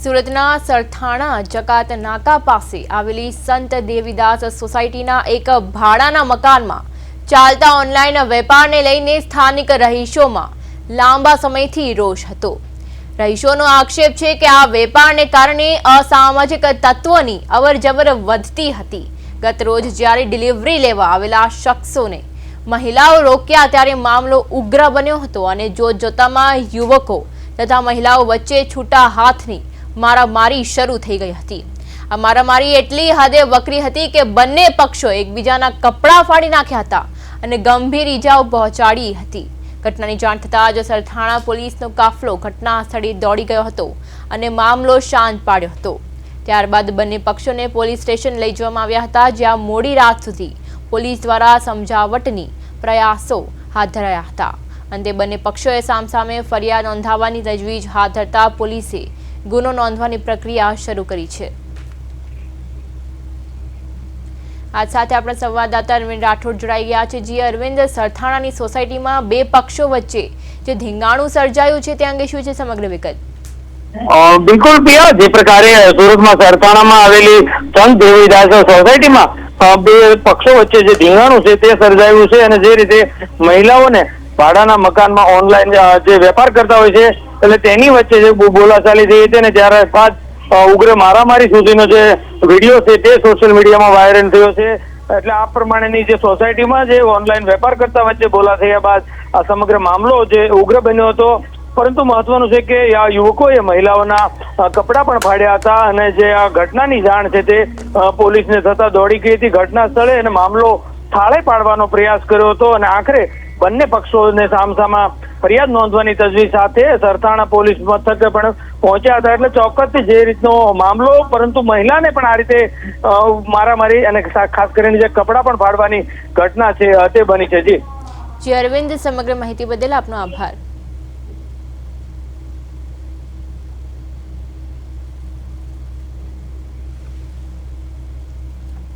સુરતના સરથાણા જકાત નાકા પાસે આવેલી સંત દેવીદાસ સોસાયટીના એક ભાડાના મકાનમાં ચાલતા ઓનલાઈન વેપારને લઈને સ્થાનિક રહીશોમાં લાંબા સમયથી રોષ હતો। રહીશોનો આક્ષેપ છે કે આ વેપારને કારણે અસામાજિક તત્વોની અવરજવર વધતી હતી। ગત રોજ જ્યારે ડિલિવરી લેવા આવેલા શખ્સોને મહિલાઓ રોક્યા ત્યારે મામલો ઉગ્ર બન્યો હતો અને જોતજોતામાં યુવકો તથા મહિલાઓ વચ્ચે છૂટા હાથની મારામારી શરૂ થઈ ગઈ હતી। આ મારામારી એટલી હદે વકરી હતી કે બંને પક્ષો એકબીજાના કપડાં ફાડી નાખ્યા હતા અને ગંભીર ઈજાઓ પહોંચાડી હતી। ઘટનાની જાણ થતાં જ સરથાણા પોલીસનો કાફલો ઘટના સ્થળે દોડી ગયો હતો અને મામલો શાંત પાડ્યો હતો। ત્યારબાદ બંને પક્ષોને પોલીસ સ્ટેશન લઈ જવામાં આવ્યા હતા, જ્યાં મોડી રાત સુધી પોલીસ દ્વારા સમજાવટની પ્રયાસો હાથ ધરાયા હતા। અંતે બંને પક્ષોએ સામસામે ફરિયાદ નોંધાવવાની તજવીજ હાથ ધરતા પોલીસે ગુનો નોંધવાની પ્રક્રિયા શરૂ કરી છે। આજ સાથે આપણા સંવાદદાતા અરવિંદ રાઠોડ જોડાઈ ગયા છે। જી અરવિંદ, સરથાણાની સોસાયટીમાં બે પક્ષો વચ્ચે જે ધીંગાણું સર્જાયું છે તે અંગે શું છે સમગ્ર વિગત? બિલકુલ પિયા, જે પ્રકારે સુરતમાં સરથાણામાં આવેલી સંત દેવીદાસ સોસાયટીમાં બે પક્ષો વચ્ચે જે ધીંગાણું છે તે સર્જાયું છે અને જે રીતે મહિલાઓને ભાડાના મકાનમાં ઓનલાઈન જે વેપાર કરતા હોય છે એટલે તેની વચ્ચે જે બોલાચાલી થઈ હતી અને ત્યારબાદ ઉગ્ર મારામારી સુધીનો જે વિડીયો છે તે સોશિયલ મીડિયામાં વાયરલ થયો છે। એટલે આ પ્રમાણેની જે સોસાયટીમાં જે ઓનલાઈન વેપાર કરતા વચ્ચે બોલા થયા બાદ આ સમગ્ર મામલો જે ઉગ્ર બન્યો હતો। પરંતુ મહત્વનું છે કે આ યુવકોએ મહિલાઓના કપડાં પણ ફાડ્યા હતા અને જે આ ઘટનાની જાણ છે તે પોલીસને થતા દોડી ગઈ હતી ઘટના સ્થળે અને મામલો થાળે પાડવાનો પ્રયાસ કર્યો હતો અને આખરે બંને પક્ષોને સામસામા ફરિયાદ નોંધવાની તજવીજ સાથે સરથાણા પોલીસ મથકે પણ પહોંચ્યા હતા। એટલે ચોક્કસથી જે રીતનો મામલો, પરંતુ મહિલાને પણ આ રીતે મારામારી અને ખાસ કરીને જે કપડાં પણ ફાડવાની ઘટના છે તે બની છે। જી અરવિંદ, સમગ્ર માહિતી બદલ આપનો આભાર।